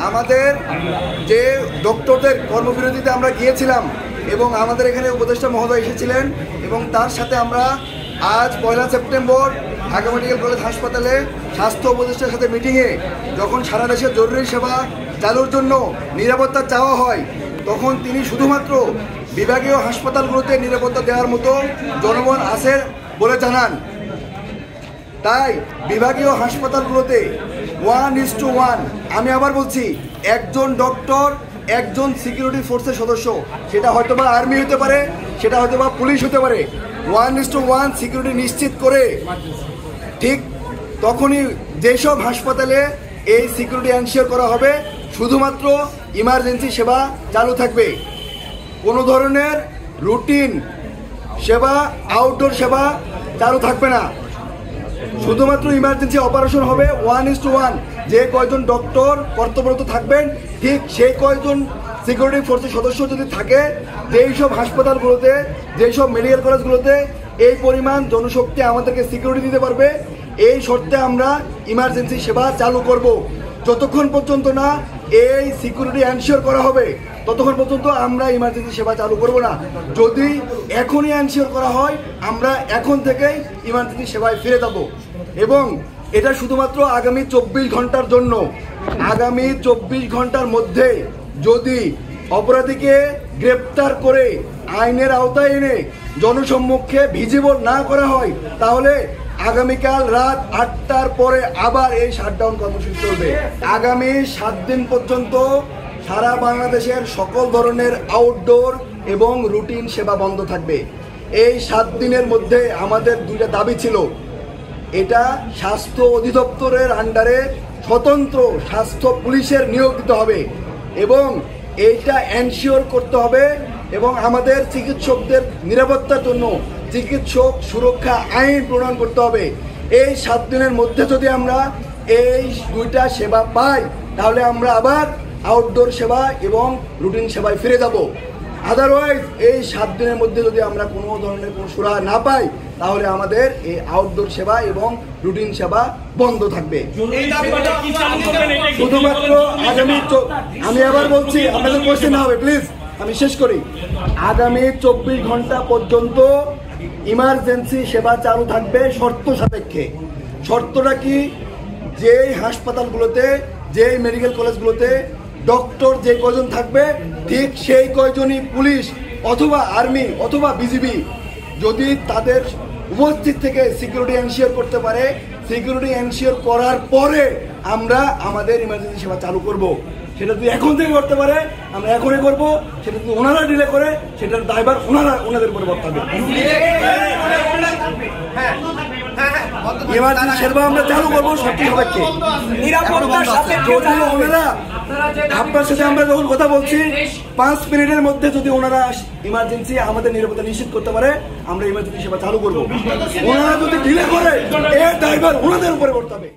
আমাদের যে ডক্টরদের কর্মবিরতিতে আমরা গিয়েছিলাম এবং আমাদের এখানে উপদেষ্টা মহোদয় এসেছিলেন এবং তার সাথে আমরা আজ 1 সেপ্টেম্বর ঢাকা মেডিকেল কলেজ হাসপাতালে স্বাস্থ্য উপদেষ্টার সাথে মিটিংয়ে যখন সারা দেশের জরুরি সেবা চালুর জন্য নিরাপত্তা চাওয়া হয় তখন তিনি শুধুমাত্র বিভাগীয় হাসপাতালগুলোতে নিরাপত্তা দেওয়ার মতো জনগণ আছে বলে জানান। তাই বিভাগীয় হাসপাতালগুলোতে 1:1, আমি আবার বলছি, একজন ডক্টর একজন সিকিউরিটি ফোর্সের সদস্য, সেটা হয়তো বা আর্মি হতে পারে, সেটা হয়তো বা পুলিশ হতে পারে। 1:1 সিকিউরিটি নিশ্চিত করে ঠিক তখনই যেসব হাসপাতালে এই সিকিউরিটি এনশিওর করা হবে শুধুমাত্র ইমার্জেন্সি সেবা চালু থাকবে। কোনো ধরনের রুটিন সেবা, আউটডোর সেবা চালু থাকবে না। শুধুমাত্র ইমার্জেন্সি অপারেশন হবে 1:1। যে কয়জন ডক্টর কর্তব্যরত থাকবেন ঠিক সেই কয়জন সিকিউরিটি ফোর্সের সদস্য যদি থাকে, যেই সব হাসপাতালগুলোতে, যেই সব মেডিকেল কলেজগুলোতে এই পরিমাণ জনশক্তি আমাদেরকে সিকিউরিটি দিতে পারবে, এই শর্তে আমরা ইমার্জেন্সি সেবা চালু করব। যতক্ষণ পর্যন্ত না এই সিকিউরিটি এনশিওর করা হবে ততক্ষণ পর্যন্ত আমরা ইমার্জেন্সি সেবা চালু করব না। যদি এখনই এনশিওর করা হয় আমরা এখন থেকেই ইমার্জেন্সি সেবায় ফিরে যাব। এবং এটা শুধুমাত্র আগামী 24 ঘন্টার জন্য। আগামী 24 ঘন্টার মধ্যে যদি অপরাধীকে গ্রেপ্তার করে আইনের আওতায় এনে জনসম্মুখে ভিজিবল না করা হয় তাহলে আগামীকাল রাত 8টার পরে আবার এই শাটডাউন কর্মসূচি চলবে। আগামী 7 দিন পর্যন্ত সারা বাংলাদেশের সকল ধরনের আউটডোর এবং রুটিন সেবা বন্ধ থাকবে। এই 7 দিনের মধ্যে আমাদের 2টা দাবি ছিল। এটা স্বাস্থ্য অধিদপ্তরের আন্ডারে স্বতন্ত্র স্বাস্থ্য পুলিশের নিয়োগ দিতে হবে এবং এইটা এনশিওর করতে হবে এবং আমাদের চিকিৎসকদের নিরাপত্তার জন্য চিকিৎসক সুরক্ষা আইন প্রণয়ন করতে হবে। এই 7 দিনের মধ্যে যদি আমরা এই 2টা সেবা পাই তাহলে আমরা আবার আউটডোর সেবা এবং রুটিন সেবায় ফিরে যাব। আদারওয়াইজ এই 7 দিনের মধ্যে যদি আমরা কোনো ধরনের কোনো সুরাহা না পাই তাহলে আমাদের এই আউটডোর সেবা এবং রুটিন সেবা বন্ধ থাকবে। শুধুমাত্র আগামী, আমি আবার বলছি, আপনাদের কোয়েশ্চেন না হবে প্লিজ, আমি শেষ করি। আগামী 24 ঘন্টা পর্যন্ত ইমার্জেন্সি সেবা চালু থাকবে শর্ত সাপেক্ষে। শর্তটা কি? যেই হাসপাতালগুলোতে, যেই মেডিকেল কলেজগুলোতে ডক্টর যে কয়জন থাকবে ঠিক সেই কয়জনই পুলিশ অথবা আর্মি অথবা বিজিবি যদি তাদের উপস্থিত থেকে সিকিউরিটি এনশিওর করতে পারে, সিকিউরিটি এনশিওর করার পরে আমরা আমাদের ইমার্জেন্সি সেবা চালু করব। সেটা যদি এখন থেকে করতে পারে আমরা এখনই করব, সেটা যদি ওনারা ডিলে করে সেটার দায়ভার ওনাদের উপরে বর্তাবে। ইমার্জেন্সি সেবা আমরা চালু করবো সত্যি সাপেক্ষে। যদি ওনারা, আপনার সাথে আমরা যখন কথা বলছি 5 মিনিটের মধ্যে যদি ওনারা ইমার্জেন্সি আমাদের নিরাপত্তা নিশ্চিত করতে পারে আমরা ইমার্জেন্সি সেবা চালু করবো। ওনারা যদি ডিলে করে এর দায়ভার ওনাদের উপরে বর্তাবে।